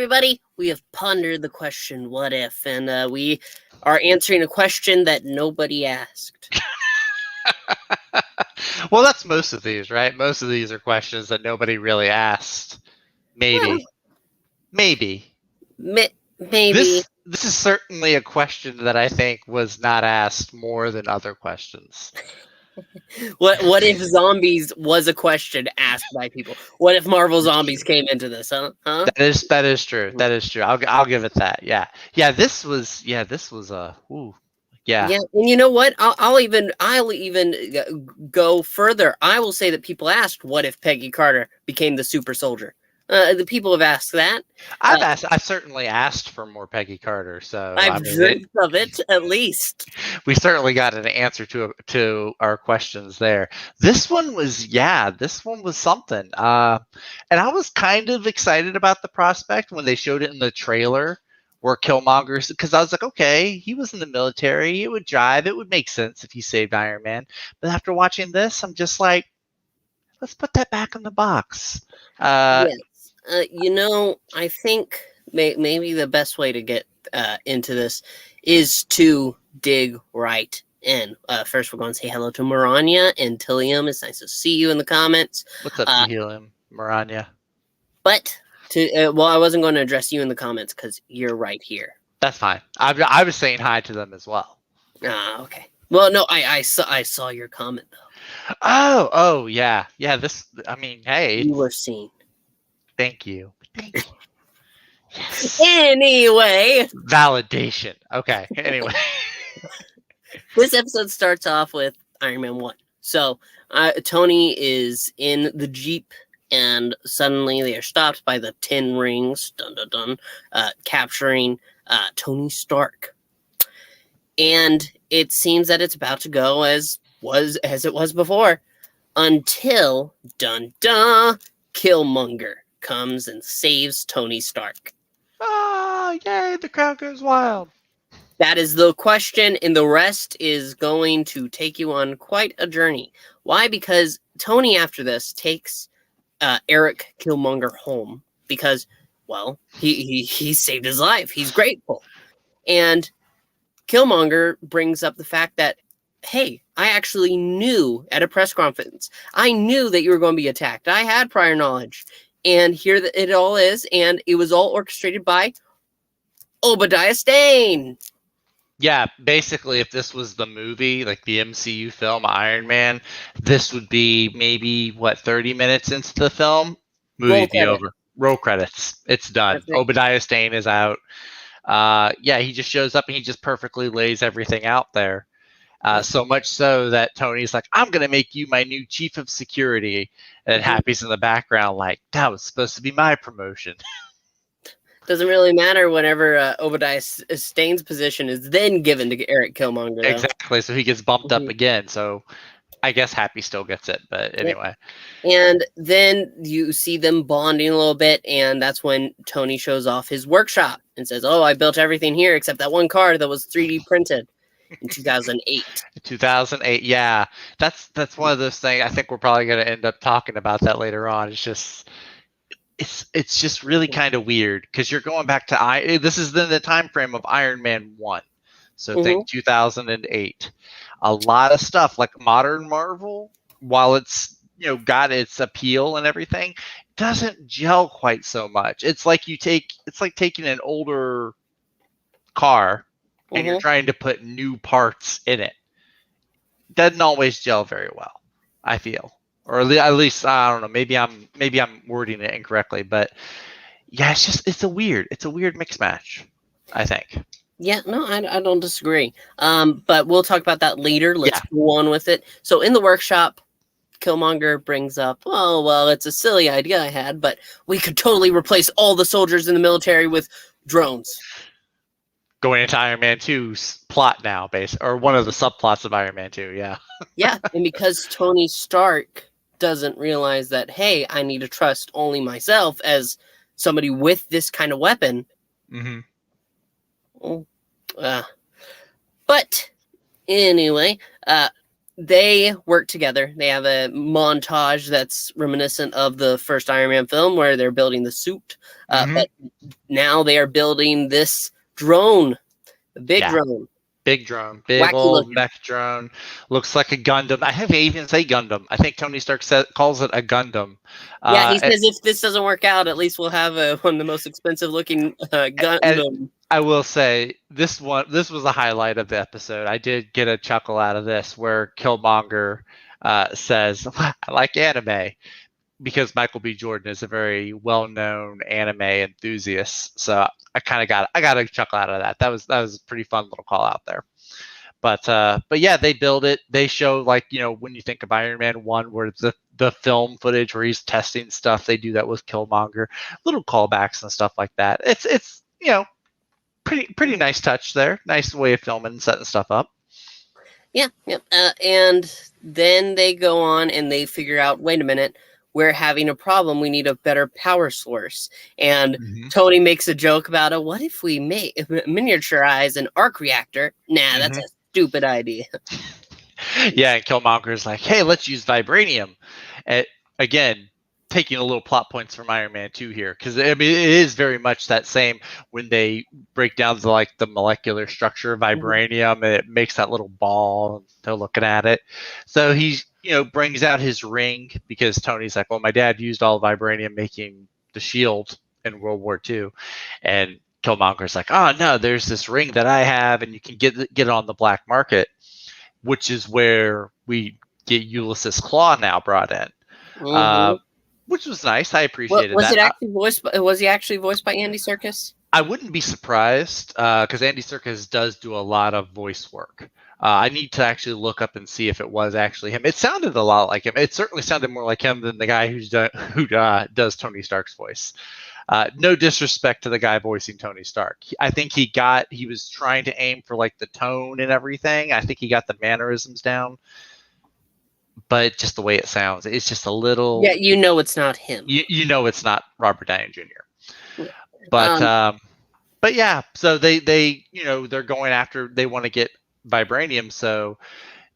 everybody. We have pondered the question, what if? And we are answering a question that nobody asked. Well, that's most of these, right? Most of these are questions that nobody really asked. Maybe. Well, Maybe. maybe. This is certainly a question that I think was not asked more than other questions. What if zombies was a question asked by people? What if Marvel Zombies came into this, huh? That is true. That is true. I'll give it that. Yeah. Yeah, this was a yeah. Yeah, and you know what? I'll even go further. I will say that people asked, "What if Peggy Carter became the super soldier?" The people have asked that. I've certainly asked for more Peggy Carter, so I've dreamt of it at least. we certainly got an answer to our questions there. This one was something. And I was kind of excited about the prospect when they showed it in the trailer where Killmonger, because I was like, okay, he was in the military, it would jive, it would make sense if he saved Iron Man. But after watching this, I'm just like, let's put that back in the box. Yes. I think maybe the best way to get into this is to dig right in. First, we're going to say hello to Maranya and Tillium. It's nice to see you in the comments. What's up, Helium, Maranya? But I wasn't going to address you in the comments because you're right here. That's fine. I was saying hi to them as well. Okay. Well, no, I saw your comment though. Oh, yeah. Hey. You were seen. Thank you. Yes. Anyway. Validation. Okay. Anyway. This episode starts off with Iron Man 1. So Tony is in the Jeep and suddenly they are stopped by the 10 rings, capturing Tony Stark. And it seems that it's about to go as it was before until Killmonger comes and saves Tony Stark. Oh, yay, the crowd goes wild. That is the question, and the rest is going to take you on quite a journey. Why? Because Tony, after this, takes Eric Killmonger home because, well, he saved his life. He's grateful. And Killmonger brings up the fact that, hey, I actually knew at a press conference, I knew that you were going to be attacked. I had prior knowledge. And here it all is, and it was all orchestrated by Obadiah Stane. Yeah, basically, if this was the movie, like the MCU film Iron Man, this would be maybe, 30 minutes into the film? Movie would be over. Roll credits. It's done. Obadiah Stane is out. He just shows up and he just perfectly lays everything out there. So much so that Tony's like, I'm going to make you my new chief of security. And Happy's in the background like, that was supposed to be my promotion. Doesn't really matter whenever Obadiah Stane's position is then given to Eric Killmonger. Though. Exactly. So he gets bumped up again. So I guess Happy still gets it. But anyway. And then you see them bonding a little bit. And that's when Tony shows off his workshop and says, oh, I built everything here except that one car that was 3D printed. In 2008. 2008, yeah. That's one of those things. I think we're probably going to end up talking about that later on. It's just really kind of weird because you're going back to this is then the time frame of Iron Man 1. So think 2008. A lot of stuff like modern Marvel, while it's got its appeal and everything, doesn't gel quite so much. It's like taking an older car and you're trying to put new parts in it. Doesn't always gel very well, I feel. Or at least I don't know, maybe I'm wording it incorrectly, but yeah, it's a weird mix match, I think. Yeah, no, I don't disagree. But we'll talk about that later. Let's go on with it. So in the workshop, Killmonger brings up, oh, well, it's a silly idea I had, but we could totally replace all the soldiers in the military with drones. Going into Iron Man 2's plot now, or one of the subplots of Iron Man 2, yeah. Yeah, and because Tony Stark doesn't realize that, hey, I need to trust only myself as somebody with this kind of weapon. But anyway, they work together. They have a montage that's reminiscent of the first Iron Man film where they're building the suit. But now they are building this drone, the big drone. Big drone, big Wacky old looking. mech drone. Looks like a Gundam. I think they even say Gundam. I think Tony Stark calls it a Gundam. Yeah, he says if this doesn't work out, at least we'll have one of the most expensive looking and Gundam. I will say this was a highlight of the episode. I did get a chuckle out of this where Killmonger says, "I like anime," because Michael B. Jordan is a very well-known anime enthusiast. So I got a chuckle out of that. That was a pretty fun little call out there. But yeah, they build it. They show, like, when you think of Iron Man 1, where it's the film footage where he's testing stuff, they do that with Killmonger. Little callbacks and stuff like that. It's pretty nice touch there. Nice way of filming and setting stuff up. Yeah. And then they go on and they figure out, wait a minute, we're having a problem. We need a better power source. And Tony makes a joke about it. What if we miniaturize an arc reactor? Nah, that's a stupid idea. Yeah, and Killmonger's like, hey, let's use vibranium. Again, taking a little plot points from Iron Man 2 here, because I mean it is very much that same when they break down the molecular structure of vibranium, and it makes that little ball. They're looking at it, so he brings out his ring because Tony's like, well, my dad used all vibranium making the shield in World War II, and Killmonger's like, oh no, there's this ring that I have, and you can get it on the black market, which is where we get Ulysses Claw now brought in. Which was nice. I appreciated that. Was he actually voiced by Andy Serkis? I wouldn't be surprised because Andy Serkis does do a lot of voice work. I need to actually look up and see if it was actually him. It sounded a lot like him. It certainly sounded more like him than the guy who does Tony Stark's voice. No disrespect to the guy voicing Tony Stark. I think he was trying to aim for like the tone and everything. I think he got the mannerisms down. But just the way it sounds, it's just a little. Yeah, it's not him. It's not Robert Downey Jr. But yeah, so they they're going after. They want to get vibranium, so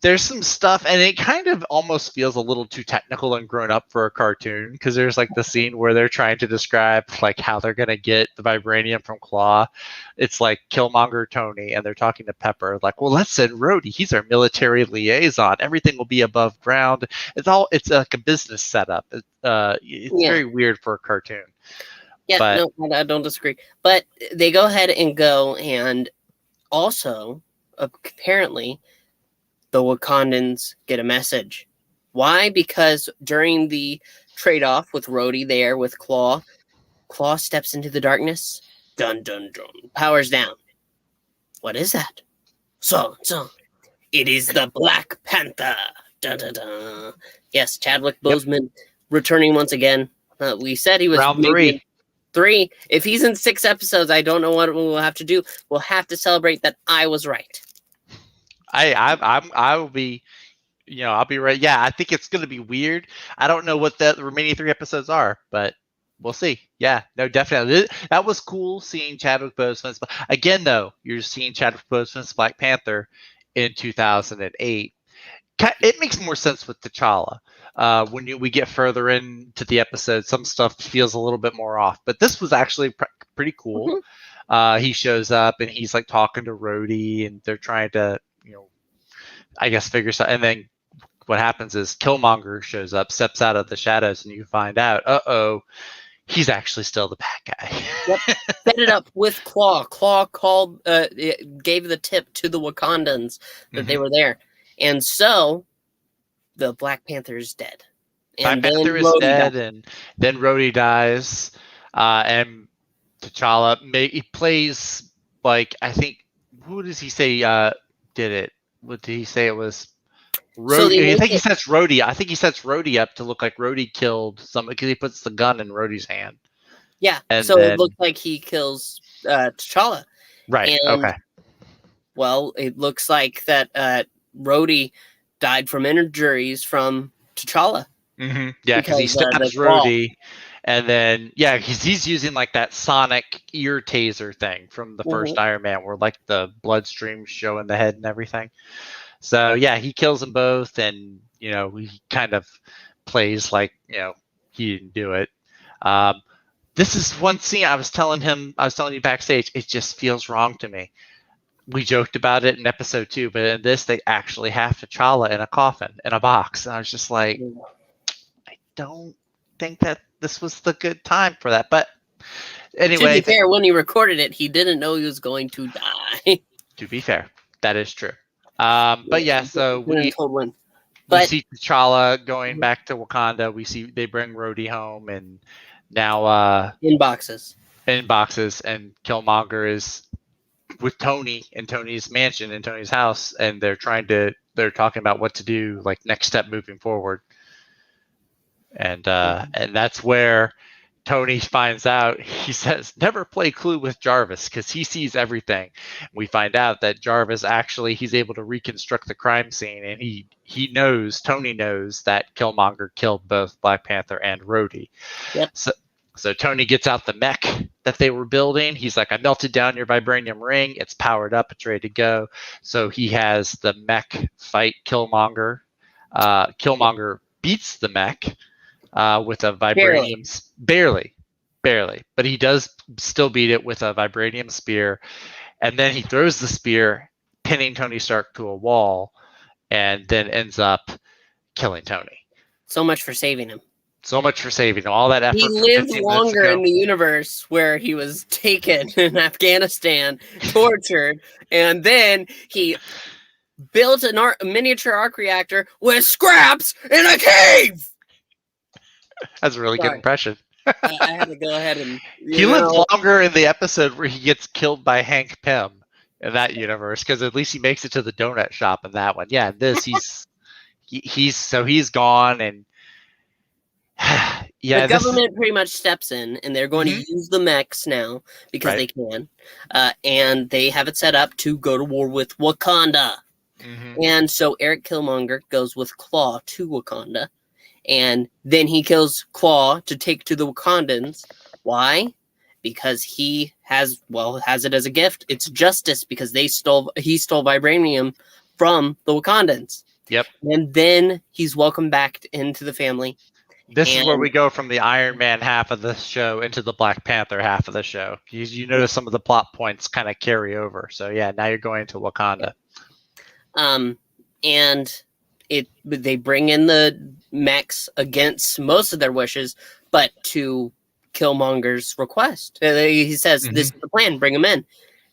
there's some stuff, and it kind of almost feels a little too technical and grown up for a cartoon, because there's like the scene where they're trying to describe like how they're gonna get the vibranium from Claw. It's like Killmonger, Tony, and they're talking to Pepper, like, well, let's send Rhodey. He's our military liaison. Everything will be above ground. It's like a business setup. It's very weird for a cartoon. Yeah, no, I don't disagree. But they go ahead and go, and also apparently the Wakandans get a message. Why? Because during the trade-off with Rhodey there with Claw steps into the darkness. Dun, dun, dun. Powers down. What is that? So. It is the Black Panther. Dun, dun, dun. Yes, Chadwick Boseman returning once again. We said he was round 3. 3. If he's in 6 episodes, I don't know what we'll have to do. We'll have to celebrate that I was right. I will be, I'll be right. Yeah, I think it's going to be weird. I don't know what the remaining 3 episodes are, but we'll see. Yeah, no, definitely. That was cool seeing Chadwick Boseman's. Again, though, you're seeing Chadwick Boseman's Black Panther in 2008. It makes more sense with T'Challa. When we get further into the episode, some stuff feels a little bit more off. But this was actually pretty cool. He shows up and he's like talking to Rhodey, and they're trying to, I guess figure something. And then what happens is Killmonger shows up, steps out of the shadows, and you find out, he's actually still the bad guy. Yep. Set it up with Claw. Claw gave the tip to the Wakandans that they were there. And so the Black Panther is dead. And Black Panther is dead, and then Rhodey dies. And T'Challa he plays, like, I think, who does he say did it? What did he say it was? Rhodey. I think he sets Rhodey up to look like Rhodey killed somebody, because he puts the gun in Rhodey's hand. Yeah, and so it looks like he kills T'Challa. Right, and, okay. Well, it looks like that Rhodey died from injuries from T'Challa. Yeah, because he stabs Rhodey, And then, yeah, he's using like that sonic ear taser thing from the first Iron Man, where like the bloodstream showing the head and everything. So yeah, he kills them both, and he kind of plays like he didn't do it. This is one scene I was telling you backstage. It just feels wrong to me. We joked about it in episode 2, but in this, they actually have T'Challa in a coffin, in a box. And I was just like, I don't think that this was the good time for that. But anyway. To be fair, when he recorded it, he didn't know he was going to die. To be fair, that is true. But yeah, so we see T'Challa going back to Wakanda. We see they bring Rhodey home, and now in boxes. And Killmonger is with Tony in Tony's mansion, in Tony's house, and they're talking about what to do, like next step moving forward. And that's where Tony finds out. He says, never play Clue with Jarvis, because he sees everything. We find out that Jarvis he's able to reconstruct the crime scene, and Tony knows that Killmonger killed both Black Panther and Rhodey. Yep. So Tony gets out the mech that they were building. He's like, I melted down your vibranium ring. It's powered up. It's ready to go. So he has the mech fight Killmonger. Killmonger beats the mech with a vibranium, barely, but he does still beat it with a vibranium spear, and then he throws the spear, pinning Tony Stark to a wall, and then ends up killing Tony. So much for saving him. All that effort. He lived longer in the universe where he was taken in Afghanistan, tortured, and then he built a miniature arc reactor with scraps in a cave. That's a really good impression. I had to go ahead and... He lived longer in the episode where he gets killed by Hank Pym in that universe, because at least he makes it to the donut shop in that one. Yeah, in this, he's gone, and the government pretty much steps in, and they're going to use the mechs now because they can, and they have it set up to go to war with Wakanda. And so Eric Killmonger goes with Claw to Wakanda, and then he kills Claw to take to the Wakandans. Why? Because he has it as a gift. It's justice, because he stole vibranium from the Wakandans. Yep. And then he's welcomed back into the family. This is where we go from the Iron Man half of the show into the Black Panther half of the show. You notice some of the plot points kind of carry over. So yeah, now you're going to Wakanda. And they bring in the mechs against most of their wishes, but to Killmonger's request. He says, this is the plan, bring them in.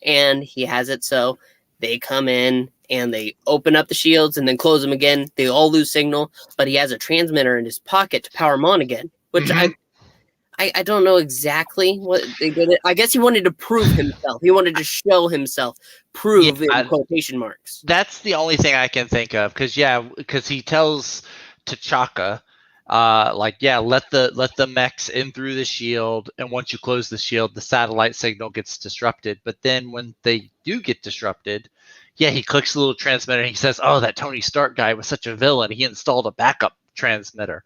And he has it so they come in and they open up the shields and then close them again. They all lose signal, but he has a transmitter in his pocket to power them on again, which I don't know exactly what they did. I guess he wanted to prove himself. He wanted to show himself, prove in quotation marks. That's the only thing I can think of, because he tells T'Chaka, let the mechs in through the shield, and once you close the shield, the satellite signal gets disrupted. But then when they do get disrupted, he clicks a little transmitter and he says, "Oh, that Tony Stark guy was such a villain. He installed a backup transmitter."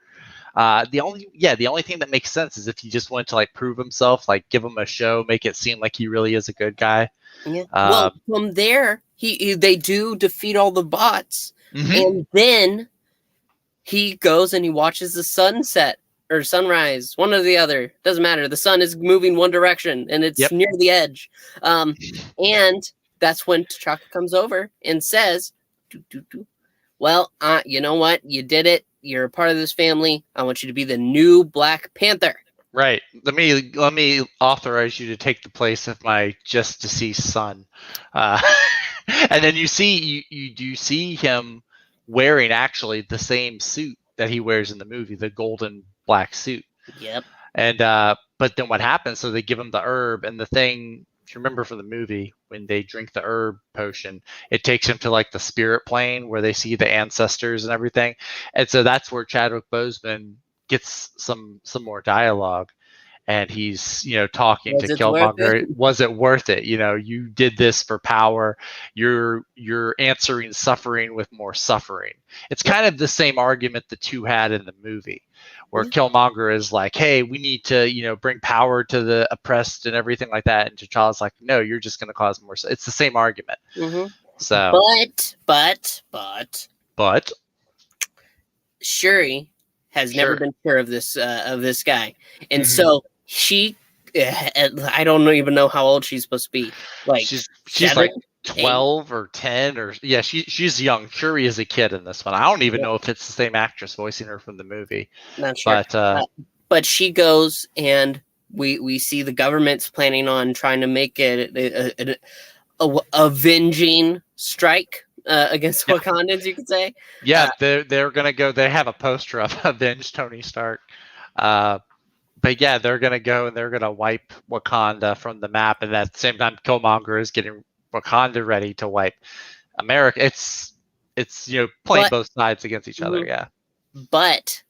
The only thing that makes sense is if he just wanted to like prove himself, like give him a show, make it seem like he really is a good guy. Yeah. Well, from there, they do defeat all the bots, and then he goes and he watches the sunset or sunrise, one or the other. Doesn't matter. The sun is moving one direction, and it's near the edge. And that's when T'Chaka comes over and says, "Well, you know what? You did it. You're a part of this family. I want you to be the new Black Panther." Right. Let me authorize you to take the place of my just deceased son. And then you do see him wearing actually the same suit that he wears in the movie, the golden black suit. Yep. And but then what happens? So they give him the herb, and the thing. If you remember from the movie, when they drink the herb potion, it takes him to like the spirit plane where they see the ancestors and everything. And so that's where Chadwick Boseman gets some more dialogue. and he's talking Was to it worth it? Killmonger. Was it worth it? You did this for power. You're answering suffering with more suffering. It's kind of the same argument the two had in the movie, where Killmonger is like, hey, we need to bring power to the oppressed and everything like that, and T'Challa's like, no, you're just going to cause more. It's the same argument. So but Shuri has never been sure of this guy, and so she, I don't even know how old she's supposed to be. Like she's 7, like 12 or 10 or she's young. Shuri is a kid in this one. I don't even know if it's the same actress voicing her from the movie. Not sure. But she goes, and we see the government's planning on trying to make it a avenging strike against Wakandans, you could say. Yeah, they're gonna go. They have a poster of avenge Tony Stark. But yeah, they're gonna go and they're gonna wipe Wakanda from the map, and at the same time, Killmonger is getting Wakanda ready to wipe America. It's playing both sides against each other. Yeah. But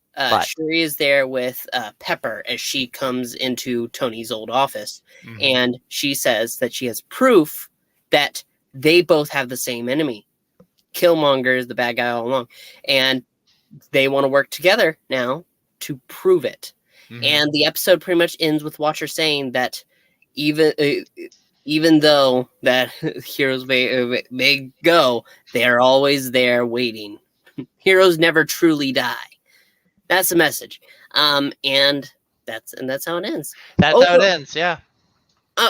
Shuri is there with Pepper as she comes into Tony's old office, and she says that she has proof that they both have the same enemy. Killmonger is the bad guy all along, and they want to work together now to prove it. And the episode pretty much ends with Watcher saying that even though that heroes may go, they're always there waiting. Heroes never truly die. That's the message. And that's how it ends. That's how it ends. Yeah.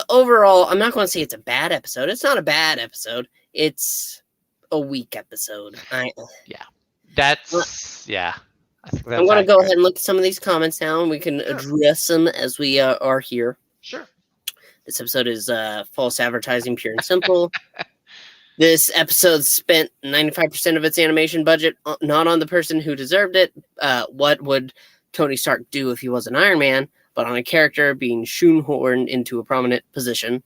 Overall, I'm not going to say it's a bad episode. It's not a bad episode. It's a weak episode. That's I'm going to go ahead and look at some of these comments now, and we can address them as we are here. Sure. This episode is false advertising, pure and simple. This episode spent 95% of its animation budget not on the person who deserved it. What would Tony Stark do if he was an Iron Man, but on a character being shoehorned into a prominent position?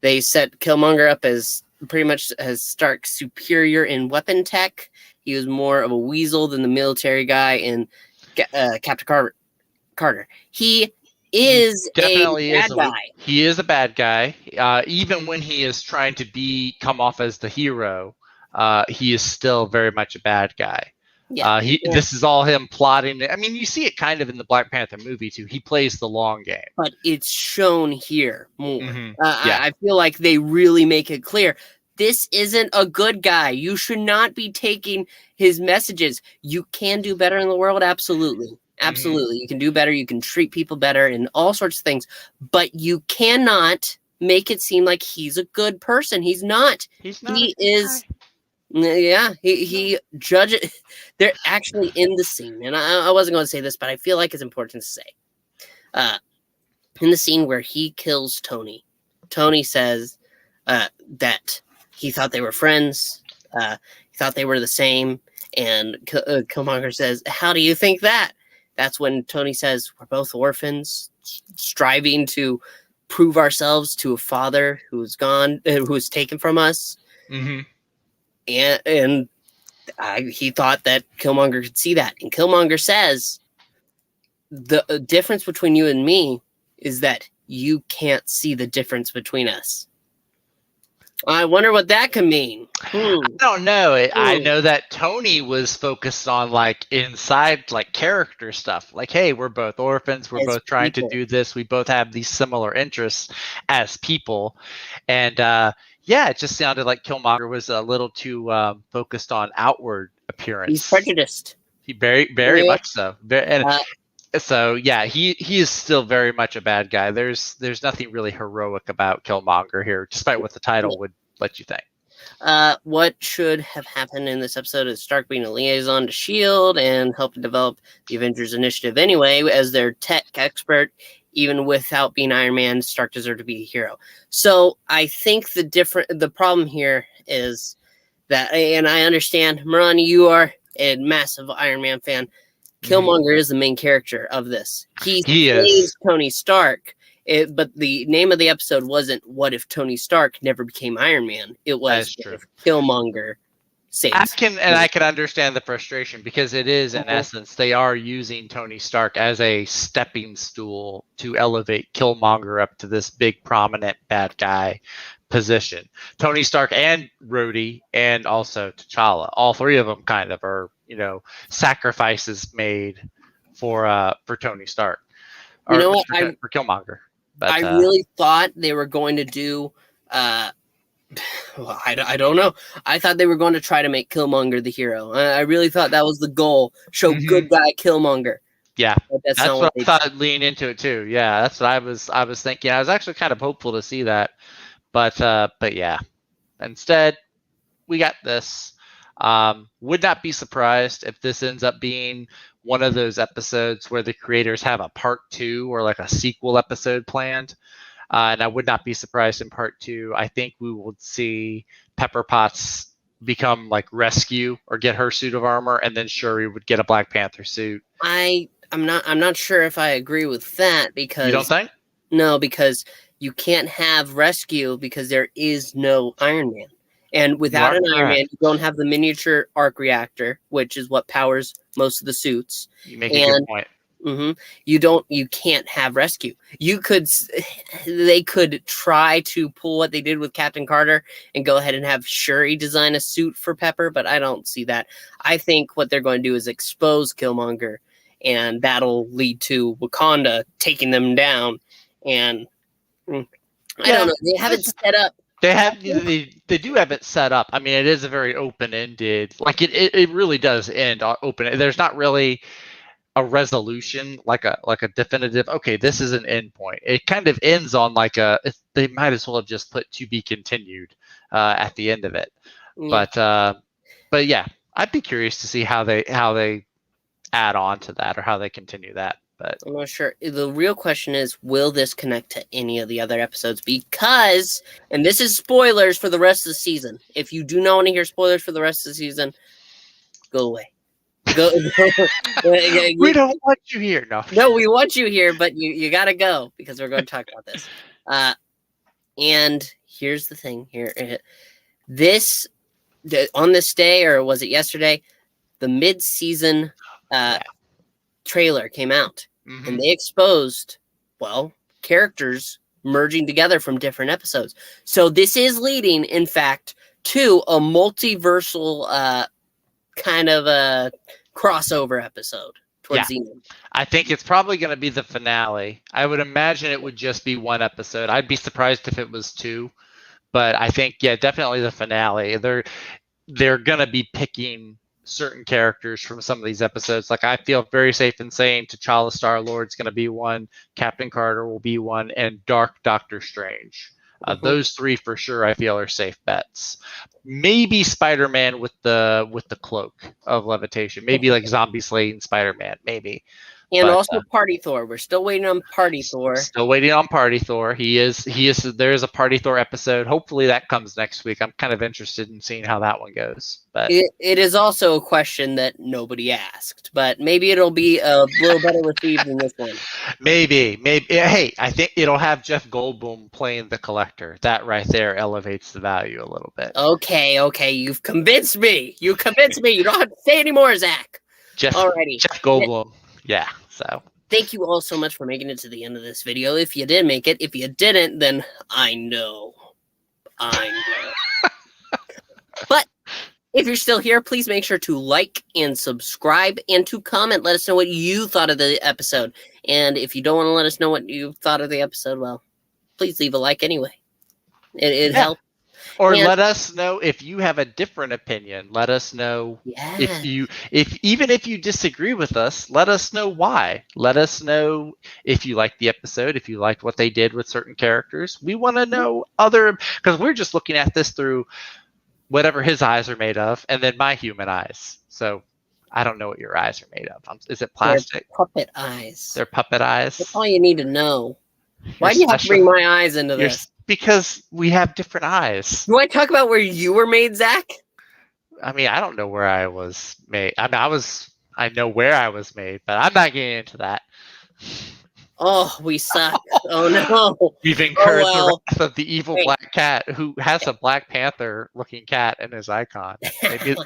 They set Killmonger up as pretty much as Stark's superior in weapon tech. He was more of a weasel than the military guy in Captain Carter. He is definitely a bad guy. He is a bad guy. Even when he is trying to come off as the hero, he is still very much a bad guy. Yeah, this is all him plotting. I mean, you see it kind of in the Black Panther movie too. He plays the long game, but it's shown here more. I feel like they really make it clear. This isn't a good guy. You should not be taking his messages. You can do better in the world, absolutely. Absolutely. You can do better. You can treat people better and all sorts of things. But you cannot make it seem like he's a good person. He's not. He is. Yeah. He judges. They're actually in the scene. And I wasn't going to say this, but I feel like it's important to say. In the scene where he kills Tony, Tony says that he thought they were friends. He thought they were the same. And Killmonger says, "How do you think that?" That's when Tony says, "We're both orphans, striving to prove ourselves to a father who's gone, who was taken from us." And he thought that Killmonger could see that. And Killmonger says, "The difference between you and me is that you can't see the difference between us." I wonder what that could mean. I don't know. I know that Tony was focused on inside character stuff. Like, hey, we're both orphans. We're both trying to do this. We both have these similar interests as people. And it just sounded like Killmonger was a little too focused on outward appearance. He's prejudiced. He very much so. So he is still very much a bad guy. There's nothing really heroic about Killmonger here, despite what the title would let you think. What should have happened in this episode is Stark being a liaison to S.H.I.E.L.D. and helping develop the Avengers Initiative anyway, as their tech expert. Even without being Iron Man, Stark deserved to be a hero. So I think the problem here is that, and I understand, Moran, you are a massive Iron Man fan. Killmonger is the main character of this. He is Tony Stark, but the name of the episode wasn't "What if Tony Stark never became Iron Man?" It was "What if Killmonger saves. I can understand the frustration because it is in essence they are using Tony Stark as a stepping stool to elevate Killmonger up to this big prominent bad guy position. Tony Stark and Rhodey and also T'Challa, all three of them kind of are, sacrifices made for Tony Stark You or know what? for Killmonger. But I really thought they were going to do. Well, I don't know. I thought they were going to try to make Killmonger the hero. I really thought that was the goal. Show good guy Killmonger. Yeah, but that's not what I thought. Lean into it too. Yeah, that's what I was thinking. I was actually kind of hopeful to see that, but yeah. Instead, we got this. Would not be surprised if this ends up being one of those episodes where the creators have a part 2 or like a sequel episode planned. And I would not be surprised in part 2. I think we will see Pepper Potts become like rescue or get her suit of armor, and then Shuri would get a Black Panther suit. I'm not sure if I agree with that because you don't think? No, because you can't have rescue because there is no Iron Man. And without an Iron Man, you don't have the miniature arc reactor, which is what powers most of the suits. You make a good point. You can't have rescue. They could try to pull what they did with Captain Carter and go ahead and have Shuri design a suit for Pepper, but I don't see that. I think what they're going to do is expose Killmonger, and that'll lead to Wakanda taking them down. And I don't know. They haven't set up. They do have it set up. I mean, it is a very open-ended. Like it really does end open. There's not really a resolution, like a definitive. Okay, this is an end point. It kind of ends on like they might as well have just put to be continued at the end of it. Yeah. But yeah, I'd be curious to see how they add on to that or how they continue that. But I'm not sure. The real question is, will this connect to any of the other episodes? Because, and this is spoilers for the rest of the season. If you do not want to hear spoilers for the rest of the season, go away. Go. We don't want you here. No, we want you here, but you got to go because we're going to talk about this. And here's the thing here. On this day, or was it yesterday, the mid-season trailer came out, and they exposed, characters merging together from different episodes. So this is leading, in fact, to a multiversal kind of a crossover episode towards the end. I think it's probably going to be the finale. I would imagine it would just be one episode. I'd be surprised if it was 2, but I think definitely the finale. They're going to be picking certain characters from some of these episodes. Like, I feel very safe in saying T'Challa Star-Lord's going to be one, Captain Carter will be one, and Dark Doctor Strange. Those 3 for sure I feel are safe bets. Maybe Spider-Man with the cloak of levitation. Maybe like zombie slaying Spider-Man. Maybe. And also Party Thor. We're still waiting on Party Thor. Still waiting on Party Thor. He is. There's a Party Thor episode. Hopefully that comes next week. I'm kind of interested in seeing how that one goes. But it is also a question that nobody asked. But maybe it'll be a little better received than this one. Maybe. Hey, I think it'll have Jeff Goldblum playing the Collector. That right there elevates the value a little bit. Okay. You've convinced me. You don't have to say anymore, Zach. Alrighty. Jeff Goldblum. Yeah, so. Thank you all so much for making it to the end of this video. If you did make it, if you didn't, then I know. But if you're still here, please make sure to like and subscribe and to comment. Let us know what you thought of the episode. And if you don't want to let us know what you thought of the episode, well, please leave a like anyway. It helps. Or let us know if you have a different opinion. Let us know even if you disagree with us, let us know why. Let us know if you liked the episode, if you liked what they did with certain characters. We want to know because we're just looking at this through whatever his eyes are made of, and then my human eyes. So I don't know what your eyes are made of. Is it plastic? They're puppet eyes. They're puppet eyes. That's all you need to know. Why do you have to bring my eyes into this? Because we have different eyes. You want to talk about where you were made, Zach? I mean, I don't know where I was made. I know where I was made, but I'm not getting into that. Oh, we suck. Oh no. We've Oh incurred the well. wrath of the evil Hey. black cat who has a Black Panther looking cat in his icon.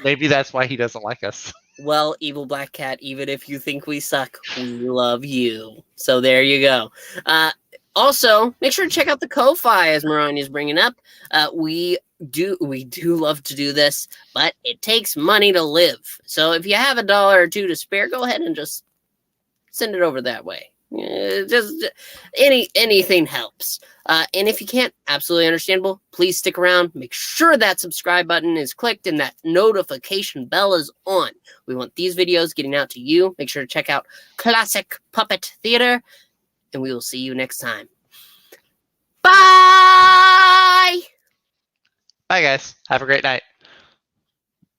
Maybe that's why he doesn't like us. Well, evil black cat, even if you think we suck, we love you. So there you go. Also, make sure to check out the Ko-Fi, as Marania's bringing up. We do love to do this, but it takes money to live. So if you have $1 or $2 to spare, go ahead and just send it over that way. Just anything helps. And if you can't, absolutely understandable. Please stick around. Make sure that subscribe button is clicked and that notification bell is on. We want these videos getting out to you. Make sure to check out Classic Puppet Theater, and we will see you next time. Bye! Bye, guys. Have a great night.